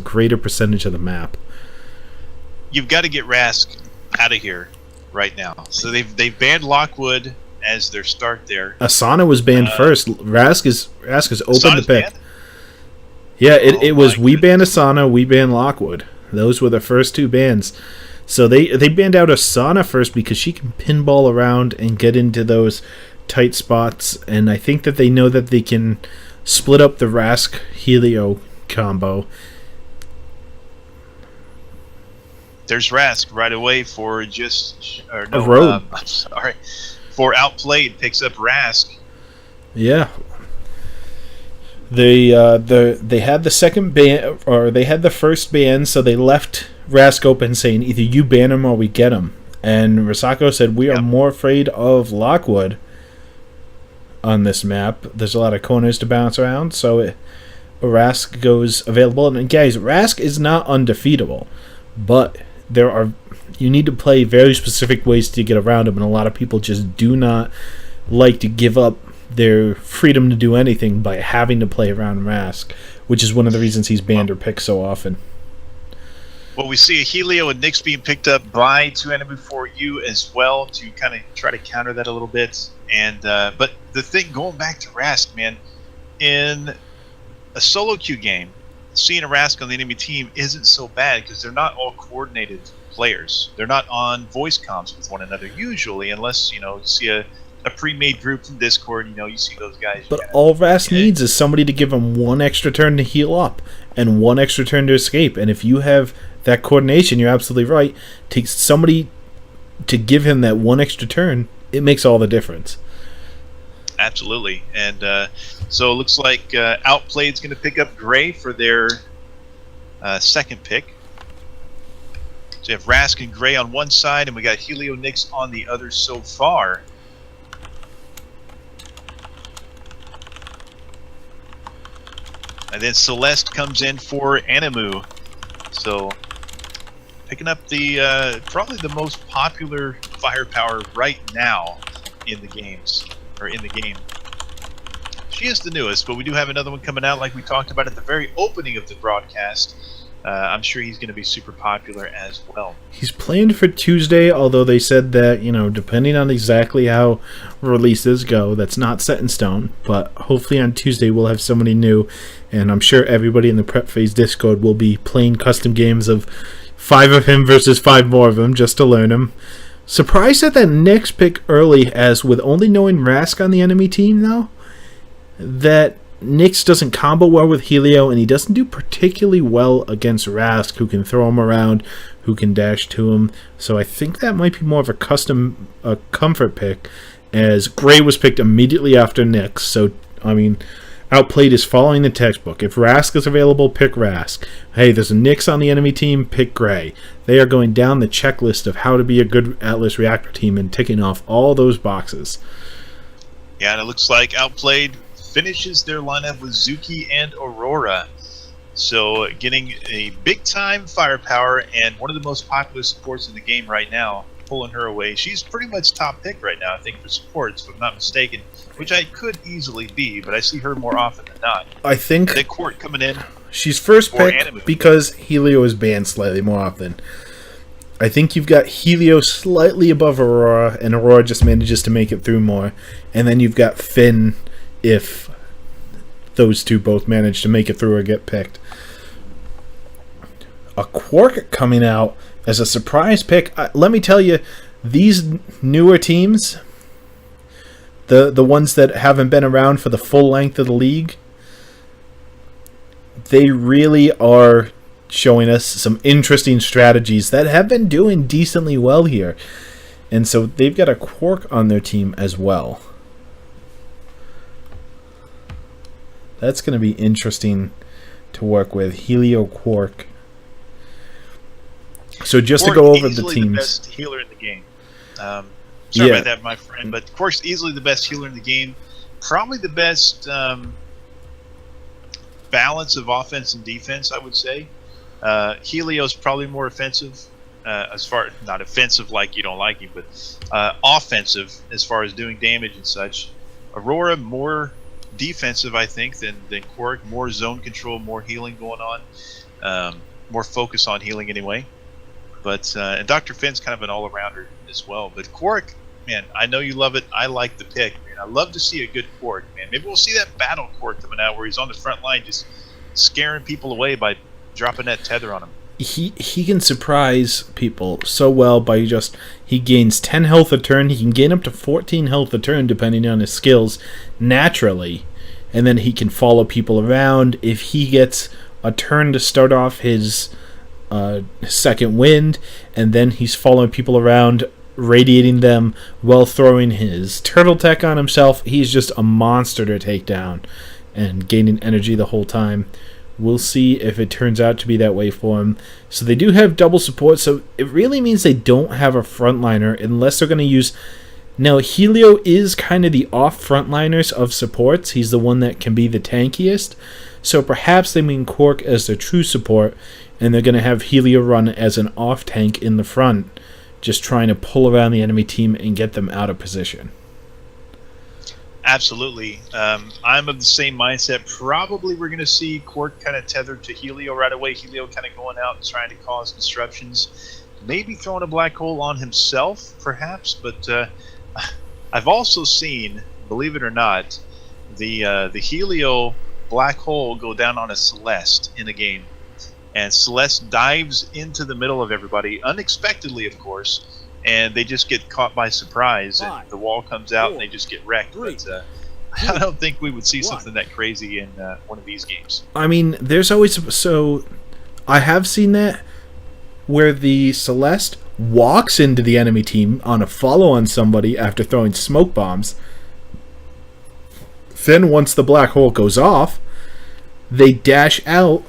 greater percentage of the map. You've got to get Rask out of here right now. So they've banned Lockwood as their start there. Asana was banned first. Rask is open to pick. Banned? Yeah, it was we banned Asana, we banned Lockwood. Those were the first two bans. So they banned out Asana first because she can pinball around and get into those tight spots, and I think that they know that they can split up the Rask Helio combo. There's Rask right away for a road. I'm sorry, for Outplayed picks up Rask. Yeah. They had the second ban, or they had the first ban, so they left Rask open, saying either you ban him or we get him. And Risako said we are more afraid of Lockwood on this map. There's a lot of corners to bounce around, so Rask goes available. And guys, Rask is not undefeatable, but you need to play very specific ways to get around him, and a lot of people just do not like to give up their freedom to do anything by having to play around Rask, which is one of the reasons he's banned or picked so often. Well, we see a Helio and Nyx being picked up by 2ANIMU4U as well to kind of try to counter that a little bit. And but the thing, going back to Rask, man, in a solo queue game, seeing a Rask on the enemy team isn't so bad because they're not all coordinated players. They're not on voice comms with one another usually, unless you see a pre-made group from Discord. You see those guys. But all Rask needs is somebody to give him one extra turn to heal up and one extra turn to escape. And if you have that coordination, you're absolutely right. Takes somebody to give him that one extra turn, it makes all the difference. Absolutely. And so it looks like Outplayed's going to pick up Gray for their second pick. So you have Rask and Gray on one side, and we got Helio Nyx on the other so far. And then Celeste comes in for Animu. So picking up the probably the most popular firepower right now in the games, or in the game. She is the newest, but we do have another one coming out like we talked about at the very opening of the broadcast. I'm sure he's going to be super popular as well. He's planned for Tuesday, although they said that, depending on exactly how releases go, that's not set in stone. But hopefully on Tuesday we'll have somebody new, and I'm sure everybody in the Prep Phase Discord will be playing custom games of 5 of him versus 5 more of him just to learn him. Surprised at that next pick early, as with only knowing Rask on the enemy team, though, that Nyx doesn't combo well with Helio, and he doesn't do particularly well against Rask, who can throw him around, who can dash to him. So I think that might be more of a comfort pick, as Gray was picked immediately after Nyx. So, Outplayed is following the textbook. If Rask is available, pick Rask. Hey, there's a Nyx on the enemy team, pick Gray. They are going down the checklist of how to be a good Atlas Reactor team and ticking off all those boxes. Yeah, and it looks like Outplayed finishes their lineup with Zuki and Aurora. So getting a big-time firepower and one of the most popular supports in the game right now, pulling her away. She's pretty much top pick right now, I think, for supports, if I'm not mistaken, which I could easily be, but I see her more often than not. I think the court coming in. She's first pick because Helio is banned slightly more often. I think you've got Helio slightly above Aurora, and Aurora just manages to make it through more. And then you've got Finn if those two both manage to make it through or get picked. A Quark coming out as a surprise pick. Let me tell you, these newer teams, the ones that haven't been around for the full length of the league, they really are showing us some interesting strategies that have been doing decently well here. And so they've got a Quark on their team as well. That's going to be interesting to work with. Helio Quark. So just to go over the teams. The best healer in the game. Sorry about that, my friend, but Quark's easily the best healer in the game. Probably the best balance of offense and defense, I would say. Helio's probably more offensive, as far, not offensive like you don't like him, but offensive as far as doing damage and such. Aurora more defensive, I think, than Quark. More zone control, more healing going on. more focus on healing anyway. But and Dr. Finn's kind of an all-arounder as well. But Quark, man, I know you love it. I like the pick, man. I love to see a good Quark, man. Maybe we'll see that battle Quark coming out where he's on the front line just scaring people away by dropping that tether on him. He can surprise people so well by just, he gains 10 health a turn. He can gain up to 14 health a turn depending on his skills naturally, and then he can follow people around. If he gets a turn to start off his second wind, and then he's following people around, radiating them while throwing his turtle tech on himself, he's just a monster to take down and gaining energy the whole time. We'll see if it turns out to be that way for him. So they do have double support, so it really means they don't have a frontliner unless they're going to use... Now, Helio is kind of the off frontliners of supports. He's the one that can be the tankiest. So perhaps they mean Quark as their true support, and they're going to have Helio run as an off tank in the front, just trying to pull around the enemy team and get them out of position. Absolutely. I'm of the same mindset. Probably we're going to see Quark kind of tethered to Helio right away. Helio kind of going out and trying to cause disruptions. Maybe throwing a black hole on himself, perhaps. But I've also seen, believe it or not, the Helio black hole go down on a Celeste in a game. And Celeste dives into the middle of everybody, unexpectedly, of course. And they just get caught by surprise, and the wall comes out, and they just get wrecked. But I don't think we would see something that crazy in one of these games. I mean, there's always... So, I have seen that where the Celeste walks into the enemy team on a follow on somebody after throwing smoke bombs. Then, once the black hole goes off, they dash out,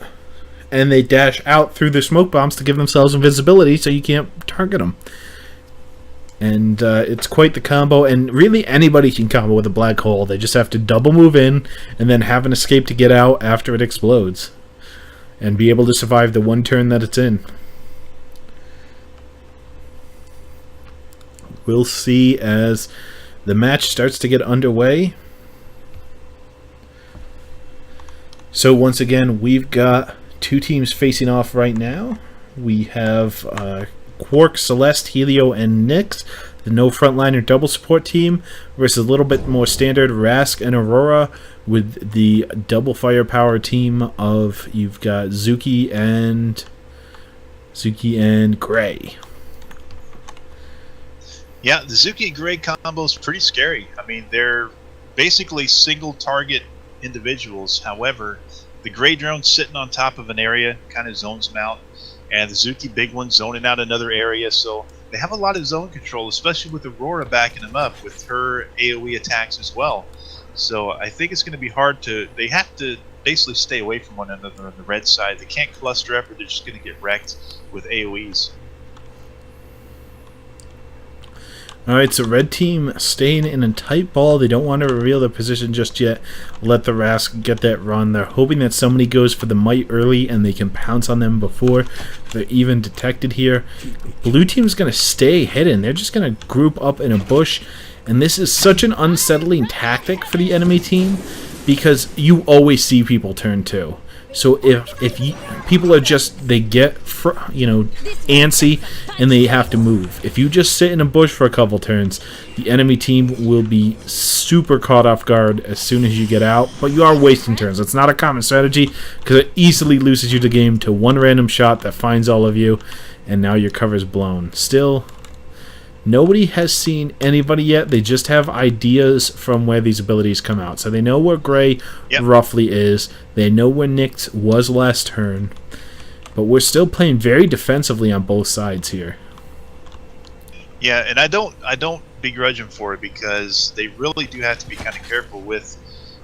and they dash out through the smoke bombs to give themselves invisibility so you can't target them. And it's quite the combo, and really anybody can combo with a black hole. They just have to double move in and then have an escape to get out after it explodes and be able to survive the one turn that it's in. We'll see as the match starts to get underway. So once again, we've got two teams facing off right now. We have Quark, Celeste, Helio, and Nyx, the no frontliner double support team, versus a little bit more standard Rask and Aurora with the double firepower team of, you've got Zuki and Gray. Yeah, the Zuki and Gray combo is pretty scary. I mean, they're basically single target individuals. However, the Gray drone sitting on top of an area kind of zones them out. And the Zuki big one zoning out another area, so they have a lot of zone control, especially with Aurora backing them up with her AoE attacks as well. So I think it's going to be hard to... They have to basically stay away from one another on the red side. They can't cluster up or they're just going to get wrecked with AoEs. Alright, so red team staying in a tight ball. They don't want to reveal their position just yet. Let the Rask get that run. They're hoping that somebody goes for the might early and they can pounce on them before they're even detected here. Blue team's going to stay hidden. They're just going to group up in a bush. And this is such an unsettling tactic for the enemy team because you always see people turn two. So if people are just, they get, antsy and they have to move. If you just sit in a bush for a couple turns, the enemy team will be super caught off guard as soon as you get out. But you are wasting turns. It's not a common strategy because it easily loses you the game to one random shot that finds all of you, and now your cover's blown. Still, nobody has seen anybody yet. They just have ideas from where these abilities come out. So they know where Gray roughly is. They know where Nyx was last turn. But we're still playing very defensively on both sides here. Yeah, and I don't begrudge them for it because they really do have to be kind of careful with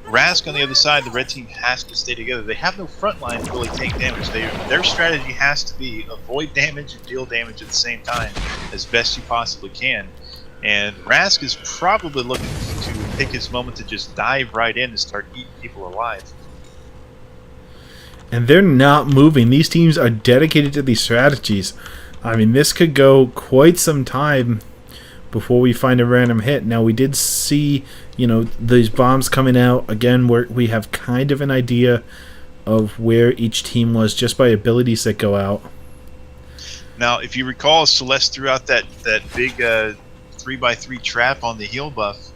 Rask on the other side. The red team has to stay together. They have no front line to really take damage. Their strategy has to be avoid damage and deal damage at the same time as best you possibly can. And Rask is probably looking to pick his moment to just dive right in and start eating people alive. And they're not moving. These teams are dedicated to these strategies. I mean, this could go quite some time before we find a random hit. Now, we did see, these bombs coming out. Again, we have kind of an idea of where each team was just by abilities that go out. Now, if you recall, Celeste threw out that big 3x3 trap on the heal buff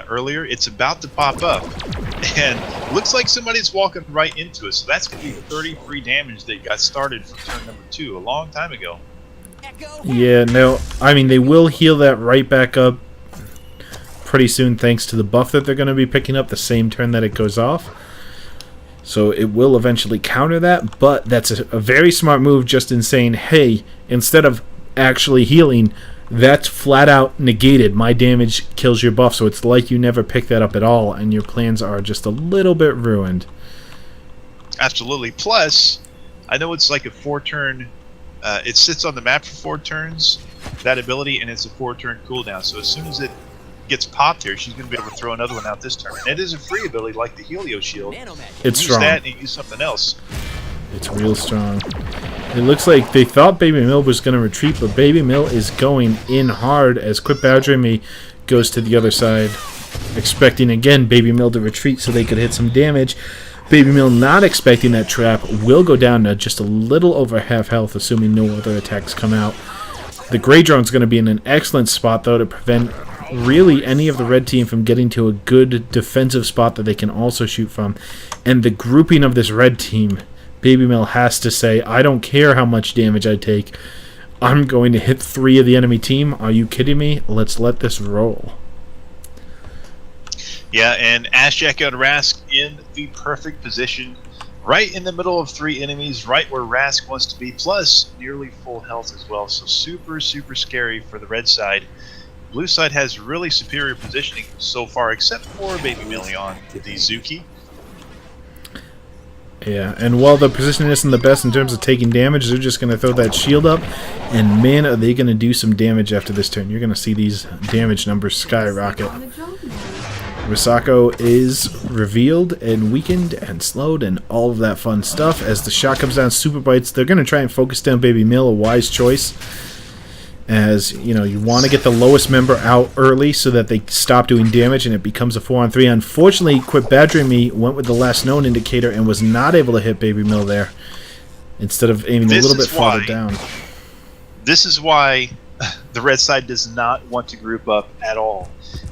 earlier. It's about to pop up, and looks like somebody's walking right into it. So that's going to be 33 damage that got started from turn number 2 a long time ago. Yeah, no, I mean, they will heal that right back up pretty soon thanks to the buff that they're going to be picking up the same turn that it goes off. So it will eventually counter that, but that's a very smart move just in saying, hey, instead of actually healing, that's flat out negated. My damage kills your buff, so it's like you never picked that up at all, and your plans are just a little bit ruined. Absolutely. Plus, I know it's like a 4-turn, it sits on the map for 4 turns, that ability, and it's a 4-turn cooldown. So as soon as it gets popped here, she's going to be able to throw another one out this turn. And it is a free ability like the Helio Shield. It's strong. Use that and use something else. It's real strong. It looks like they thought Baby Mill was going to retreat, but Baby Mill is going in hard as Quit Badgering Me goes to the other side, expecting again Baby Mill to retreat so they could hit some damage. Baby Mill, not expecting that trap, will go down to just a little over half health, assuming no other attacks come out. The Grey Drone's going to be in an excellent spot, though, to prevent really any of the red team from getting to a good defensive spot that they can also shoot from. And the grouping of this red team, Baby Mill has to say, I don't care how much damage I take, I'm going to hit 3 of the enemy team. Are you kidding me? Let's let this roll. Yeah, and Ashjack and Rask in the perfect position, right in the middle of 3 enemies, right where Rask wants to be, plus nearly full health as well. So super, super scary for the red side. Blue side has really superior positioning so far, except for Baby Millie on the Zuki. Yeah, and while the position isn't the best in terms of taking damage, they're just going to throw that shield up, and man, are they going to do some damage after this turn. You're going to see these damage numbers skyrocket. Risako is revealed and weakened and slowed and all of that fun stuff. As the shot comes down, Super Bites, they're going to try and focus down Baby Mill, a wise choice. As, you know, you want to get the lowest member out early so that they stop doing damage and it becomes a 4-on-3. Unfortunately, Quit Badgering Me went with the last known indicator and was not able to hit Baby Mill there, instead of aiming a little bit farther down. This is why the red side does not want to group up at all.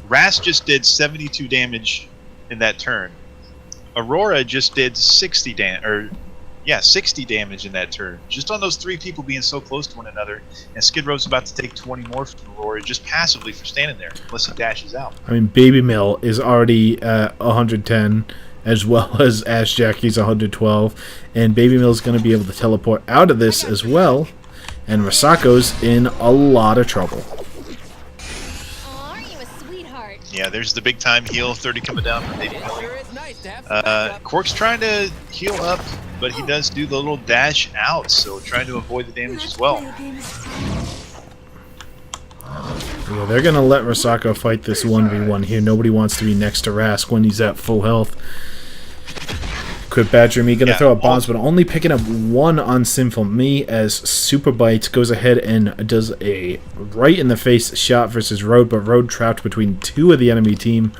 Rask just did 72 damage in that turn. Aurora just did 60 damage in that turn, just on those 3 people being so close to one another. And Skid Row's about to take 20 more from Aurora just passively for standing there, unless he dashes out. I mean, Baby Mill is already at 110, as well as Ash Jackie's 112, and Baby Mill's going to be able to teleport out of this as well, and Risako's in a lot of trouble. Yeah, there's the big time heal, 30 coming down from Baby Mill. Quark's trying to heal up, but he does do the little dash out, so trying to avoid the damage as well. Yeah, they're going to let Risako fight this 1v1 here. Nobody wants to be next to Rask when he's at full health. Quit Badgering Me, going to throw out bombs, but only picking up 1 on Sinful Me as Super Bites goes ahead and does a right-in-the-face shot versus Road, but Road trapped between 2 of the enemy team.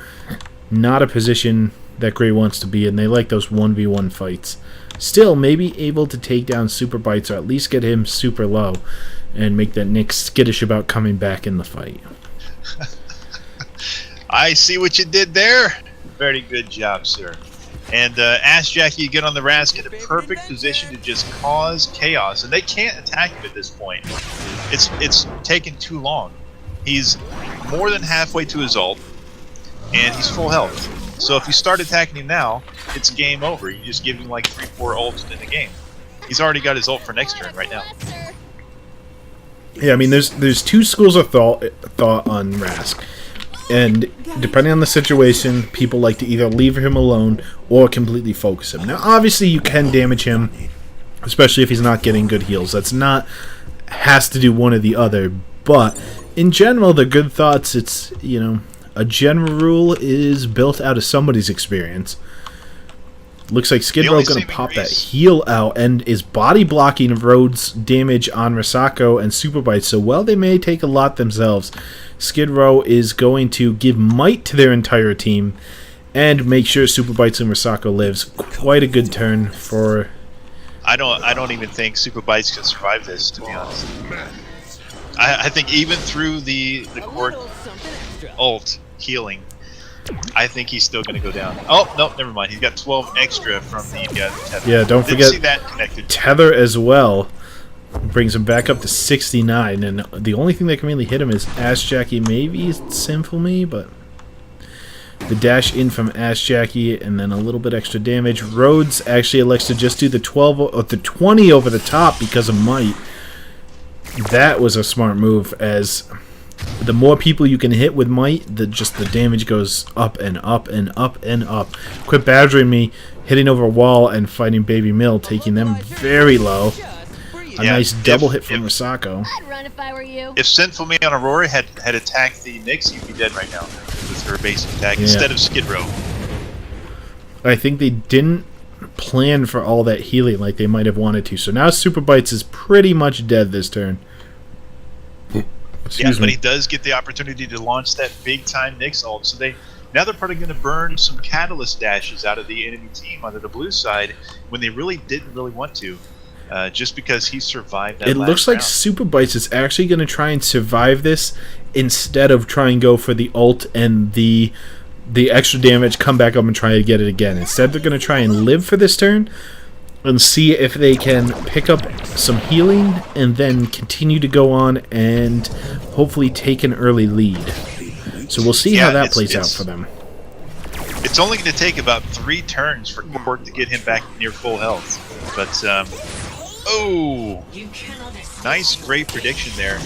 Not a position that Gray wants to be in. They like those 1v1 fights. Still, maybe able to take down Super Bites, or at least get him super low, and make that Nick skittish about coming back in the fight. I see what you did there. Very good job, sir. And Ash Jackie, get on the Rask in a perfect position to just cause chaos, and they can't attack him at this point. It's taken too long. He's more than halfway to his ult, and he's full health. So if you start attacking him now, it's game over. You just give him like 3-4 ults in the game. He's already got his ult for next turn right now. Yeah, I mean, there's 2 schools of thought on Rask. And depending on the situation, people like to either leave him alone or completely focus him. Now, obviously, you can damage him, especially if he's not getting good heals. Has to do one or the other. But in general, the good thoughts, it's, you know, a general rule is built out of somebody's experience. Looks like Skid Row going to pop that heal out and is body blocking Road's damage on Risako and Super Bites. So while they may take a lot themselves, Skid Row is going to give might to their entire team and make sure Super Bites and Risako lives. Quite a good turn for... I don't even think Super Bites can survive this, to be honest. I think even through the court ult healing, I think he's still going to go down. Oh, no, never mind. He's got 12 extra from the tether. Yeah, don't Didn't forget see that connected. tether as well. Brings him back up to 69, and the only thing that can really hit him is Ash Jackie, maybe Sinful Me, but the dash in from Ash Jackie, and then a little bit extra damage. Rhodes actually elects to just do the 20 over the top because of Might. That was a smart move, as the more people you can hit with Might, the damage goes up and up and up and up. Quit badgering me, hitting over a wall and fighting Baby Mill, taking them very low. A nice double hit from Risako. I'd run if I were you. If Sinful Me on Aurora had attacked the Nyx, you'd be dead right now with her basic attack instead of Skid Row. I think they didn't plan for all that healing like they might have wanted to. So now Super Bites is pretty much dead this turn. Yeah, but he does get the opportunity to launch that big-time Nyx ult. So now they're probably going to burn some Catalyst dashes out of the enemy team on the blue side when they really didn't want to. Just because he survived that. It looks like round. Super Bites is actually going to try and survive this instead of try and go for the ult and the extra damage, come back up and try to get it again. Instead, they're going to try and live for this turn and see if they can pick up some healing and then continue to go on and hopefully take an early lead. So we'll see how that plays out for them. It's only going to take about 3 turns for Court to get him back near full health. But, oh! Nice, great prediction there.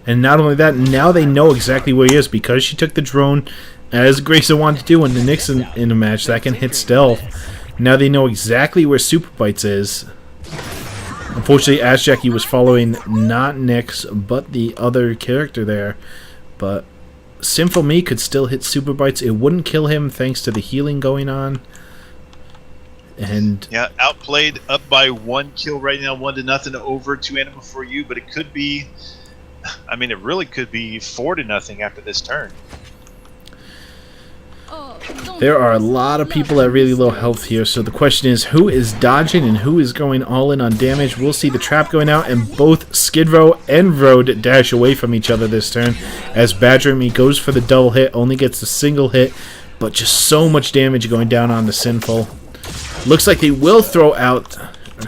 And not only that, now they know exactly where he is because she took the drone as Grayson wanted to do when the Nyx in a match that can hit stealth. Now they know exactly where Super Bites is. Unfortunately, Ash Jackie was following not Nyx, but the other character there. But Sinful Me could still hit Super Bites. It wouldn't kill him thanks to the healing going on. And yeah, Outplayed up by 1 kill right now, 1-0 over 2ANIMU4U, but it could be, I mean, it really could be 4-0 after this turn. There are a lot of people at really low health here, so the question is who is dodging and who is going all in on damage. We'll see the trap going out, and both Skid Row and Road dash away from each other this turn as Badger Me goes for the double hit, only gets a single hit, but just so much damage going down on the Sinful. Looks like they will throw out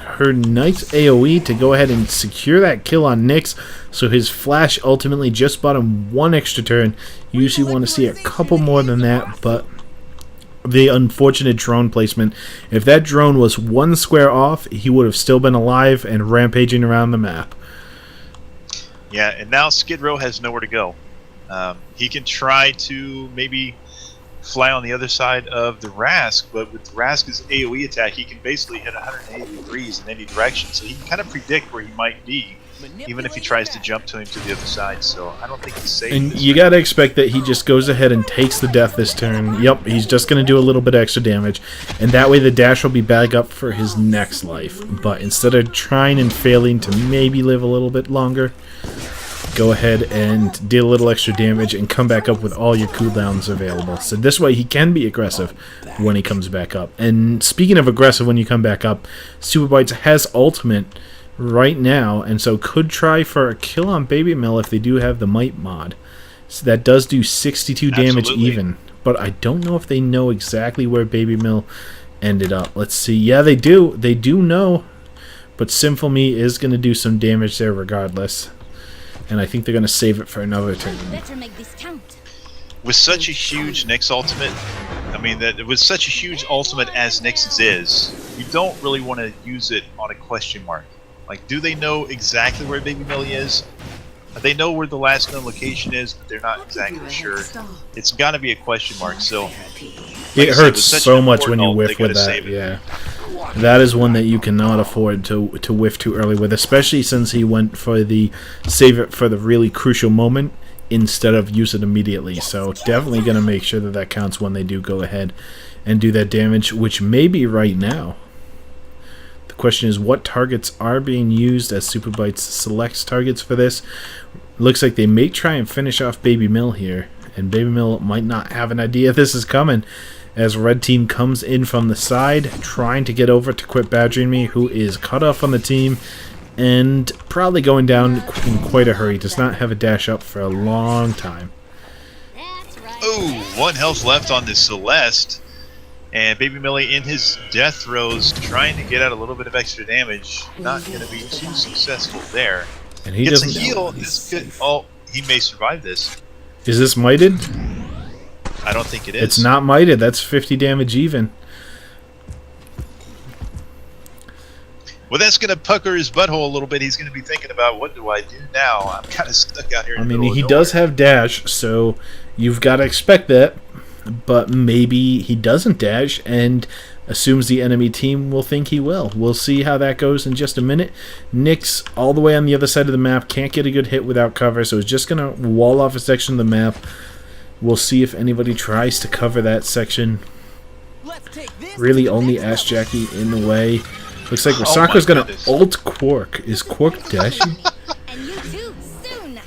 her nice AoE to go ahead and secure that kill on Nyx, so his flash ultimately just bought him 1 extra turn. Usually want to see a couple more than that, but the unfortunate drone placement. If that drone was 1 square off, he would have still been alive and rampaging around the map. Yeah, and now Skid Row has nowhere to go. He can try to maybe fly on the other side of the Rask, but with Rask's AoE attack, he can basically hit 180 degrees in any direction, so he can kind of predict where he might be, even if he tries to jump to him to the other side. So I don't think he's safe. And you got to expect that he just goes ahead and takes the death this turn. Yep, he's just going to do a little bit extra damage, and that way the dash will be back up for his next life. But instead of trying and failing to maybe live a little bit longer, go ahead and deal a little extra damage and come back up with all your cooldowns available. So this way he can be aggressive when he comes back up. And speaking of aggressive when you come back up, Super Bites has ultimate right now, and so could try for a kill on Baby Mill if they do have the Might mod. So that does do 62 damage even. But I don't know if they know exactly where Baby Mill ended up. Let's see. Yeah, they do. They do know. But Sinful Me is going to do some damage there regardless. And I think they're going to save it for another turn. Better make this count. With such a huge Nyx ultimate, I mean, that with such a huge ultimate as Nyx's is, you don't really want to use it on a question mark. Like, do they know exactly where Baby Millie is? They know where the last known location is, but they're not exactly sure. It's got to be a question mark. So it hurts so much when you whiff with that. Yeah, that is one that you cannot afford to whiff too early with, especially since he went for the save it for the really crucial moment instead of use it immediately. So definitely going to make sure that that counts when they do go ahead and do that damage, which may be right now. The question is what targets are being used as Super Bites selects targets for this. Looks like they may try and finish off Baby Mill here, And Baby Mill might not have an idea this is coming, as red team comes in from the side, trying to get over to quit badgering me, who is cut off on the team, and probably going down in quite a hurry. Does not have a dash up for a long time. Ooh, 1 health left on the Celeste. And Baby Millie in his death throes, trying to get out a little bit of extra damage. Not going to be too successful there. And he gets a doesn't heal. This could, oh, he may survive this. Is this mited? I don't think it is. It's not mited. That's 50 damage even. Well, that's going to pucker his butthole a little bit. He's going to be thinking about, what do I do now? I'm kind of stuck out here in the middle of he nowhere. does have dash, so you've got to expect that. But maybe he doesn't dash and assumes the enemy team will think he will. We'll see how that goes in just a minute. Nick's all the way on the other side of the map. Can't get a good hit without cover, so he's just going to wall off a section of the map. We'll see if anybody tries to cover that section. Really only Ash Jackie in the way. Looks like Rasaka's going to ult Quark. Is Quark dashing? And you too, soon.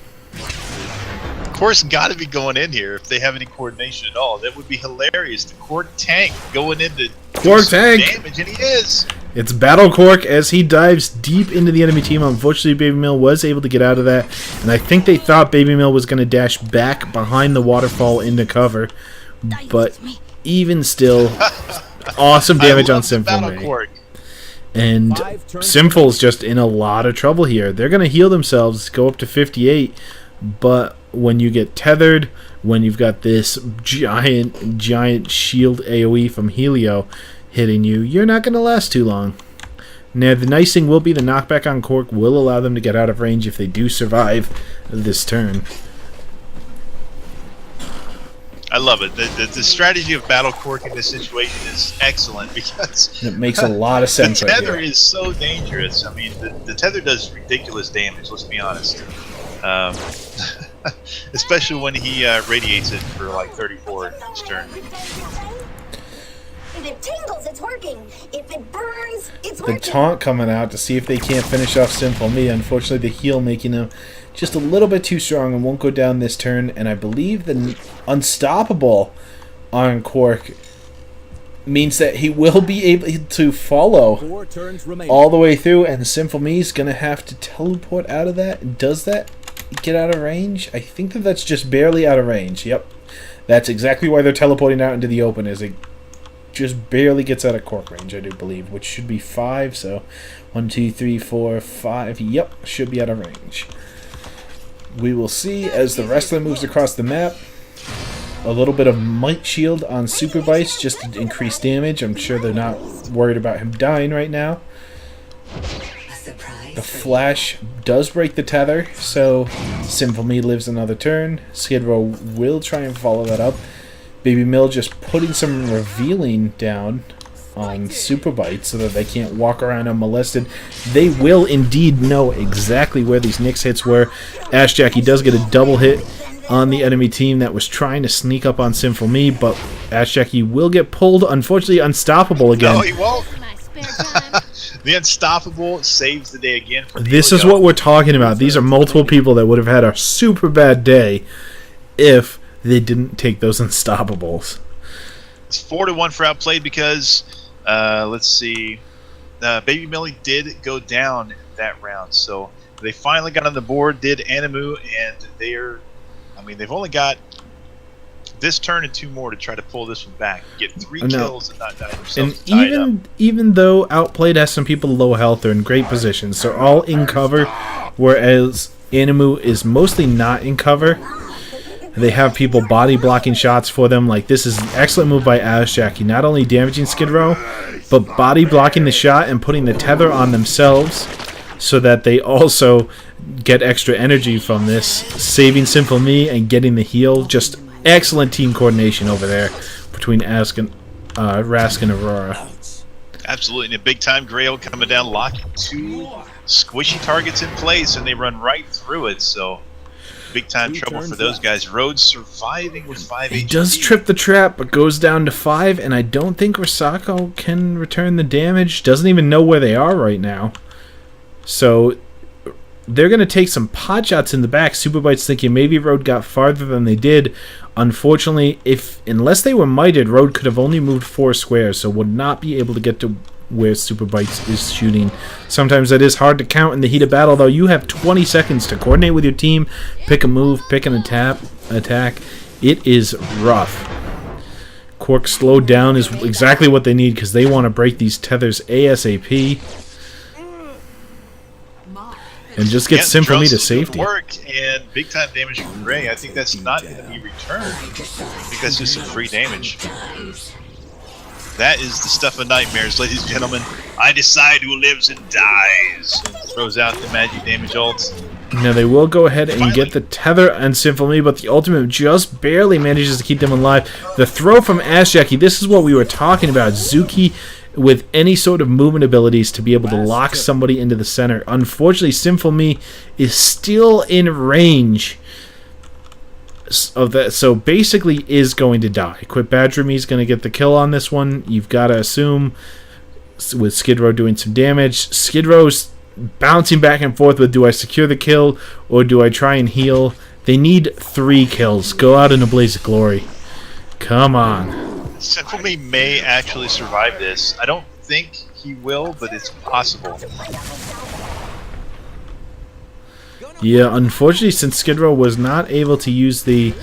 Quark's got to be going in here if they have any coordination at all. That would be hilarious. The Quark tank going into Quark tank damage, and he is. It's Battle Quark as he dives deep into the enemy team. Unfortunately, Baby Mill was able to get out of that, and I think they thought Baby Mill was going to dash back behind the waterfall into cover, but even still, awesome damage on Sinful. And Sinful's just in a lot of trouble here. They're going to heal themselves, go up to 58, but when you get tethered, when you've got this giant shield AoE from Helio hitting you, you're not going to last too long. Now, the nice thing will be the knockback on Quark will allow them to get out of range if they do survive this turn. I love it. The strategy of Battle Quark in this situation is excellent because it makes a lot of sense. The tether right here is so dangerous. I mean, the tether does ridiculous damage. Let's be honest. Especially when he radiates it for like 34 each turn. If it tingles, it's working. If it burns, it's The working. taunt coming out to see if they can't finish off Simple Me. Unfortunately, the heal making him just a little bit too strong and won't go down this turn. And I believe the Unstoppable on Quark means that he will be able to follow all the way through. And Simple Me is going to have to teleport out of that. Does that get out of range? I think that's just barely out of range. Yep. That's exactly why they're teleporting out into the open, is it just barely gets out of Quark range, I do believe, which should be 5, so 1, 2, 3, 4, 5, yep, should be out of range. We will see as the wrestler moves across the map. A little bit of Might Shield on Super Bites just to increase damage. I'm sure they're not worried about him dying right now. The Flash does break the tether, so Simple Me lives another turn. Skid Row will try and follow that up. Baby Mill just putting some revealing down on Super Bites so that they can't walk around unmolested. They will indeed know exactly where these Nyx hits were. Ash Jackie does get a double hit on the enemy team that was trying to sneak up on Sinful Me, but Ash Jackie will get pulled. Unfortunately, Unstoppable again. No, he won't. My spare time. The Unstoppable saves the day again. For This is what we're talking about. These are multiple people that would have had a super bad day if they didn't take those Unstoppables. It's 4-1 for Outplayed because, let's see, Baby Millie did go down that round. So they finally got on the board, did Animu, and they're, I mean, they've only got this turn and 2 more to try to pull this one back. Get 3 kills and not die themselves. And even though Outplayed has some people low health, they're in great positions. They're all in cover, whereas Animu is mostly not in cover. They have people body blocking shots for them. Like, this is an excellent move by Ash Jackie. Not only damaging Skid Row, but body blocking the shot and putting the tether on themselves so that they also get extra energy from this. Saving Simple Me and getting the heal. Just excellent team coordination over there between Rask and Aurora. Absolutely. And a big-time Grail coming down, locking 2 squishy targets in place, and they run right through it. So big-time trouble for those guys. Rhodes surviving with 5 HP. He does trip the trap, but goes down to 5, and I don't think Rasako can return the damage. Doesn't even know where they are right now. So they're going to take some pot shots in the back. Superbite's thinking maybe Road got farther than they did. Unfortunately, unless they were mited, Road could have only moved 4 squares, so would not be able to get to where Superbites is shooting. Sometimes that is hard to count in the heat of battle, though. You have 20 seconds to coordinate with your team, pick a move, pick an attack. It is rough. Quark slowed down is exactly what they need because they want to break these tethers ASAP. And just get Symphony to safety. Work and big time damage from Gray. I think that's not going to be returned. I think that's just some free damage. That is the stuff of nightmares, ladies and gentlemen. I decide who lives and dies. Throws out the magic damage ult. Now they will go ahead and get the tether and Symphony, but the ultimate just barely manages to keep them alive. The throw from Ash Jackie, this is what we were talking about. Zuki with any sort of movement abilities to be able to lock somebody into the center. Unfortunately, Symphony is still in range of that, so basically is going to die. Quit Badger Me is going to get the kill on this one. You've got to assume, with Skid Row doing some damage. Skid Row's bouncing back and forth with, do I secure the kill or do I try and heal? They need 3 kills. Go out in a blaze of glory. Come on. Symphony may actually survive this. I don't think he will, but it's possible. Yeah, unfortunately, since Skid Row was not able to use the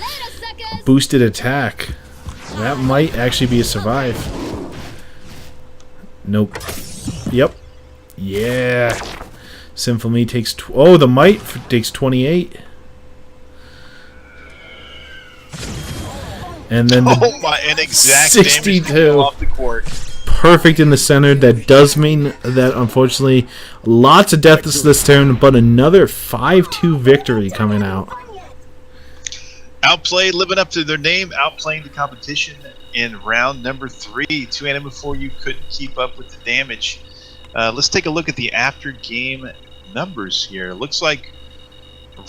boosted attack, that might actually be a survive. Nope. Yep. Yeah. Symphony takes... oh, the Might takes 28. And then oh my, an exact 62 off the court. Perfect in the center. That does mean that, unfortunately, lots of deaths this turn, but another 5-2 victory coming out. Outplayed, living up to their name, outplaying the competition in round number 3. 2ANIMU4U couldn't keep up with the damage. Let's take a look at the after-game numbers here. Looks like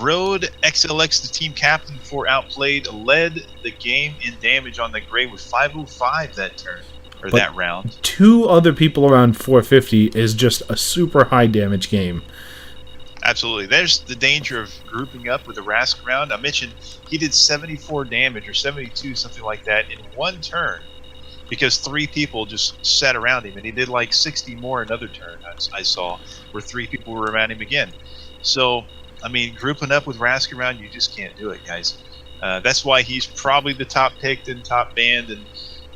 Road XLX, the team captain for Outplayed, led the game in damage on the Gray with 505 that turn, or that round. 2 other people around 450 is just a super high damage game. Absolutely. There's the danger of grouping up with a Rask round. I mentioned he did 74 damage, or 72, something like that, in 1 turn, because 3 people just sat around him, and he did like 60 more another turn I saw, where 3 people were around him again. So, I mean, grouping up with Rask around, you just can't do it, guys. That's why he's probably the top picked and top banned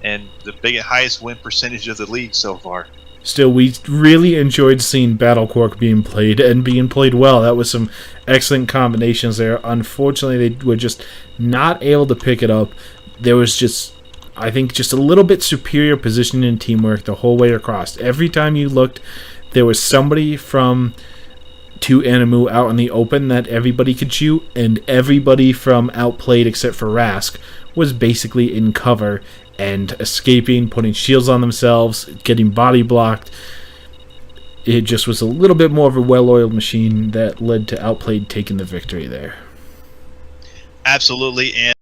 and the highest win percentage of the league so far. Still, we really enjoyed seeing Battle Quark being played and being played well. That was some excellent combinations there. Unfortunately, they were just not able to pick it up. There was just, I think, just a little bit superior positioning and teamwork the whole way across. Every time you looked, there was somebody from 2ANIMU out in the open that everybody could shoot, and everybody from Outplayed except for Rask was basically in cover and escaping, putting shields on themselves, getting body blocked. It just was a little bit more of a well-oiled machine that led to Outplayed taking the victory there. Absolutely, and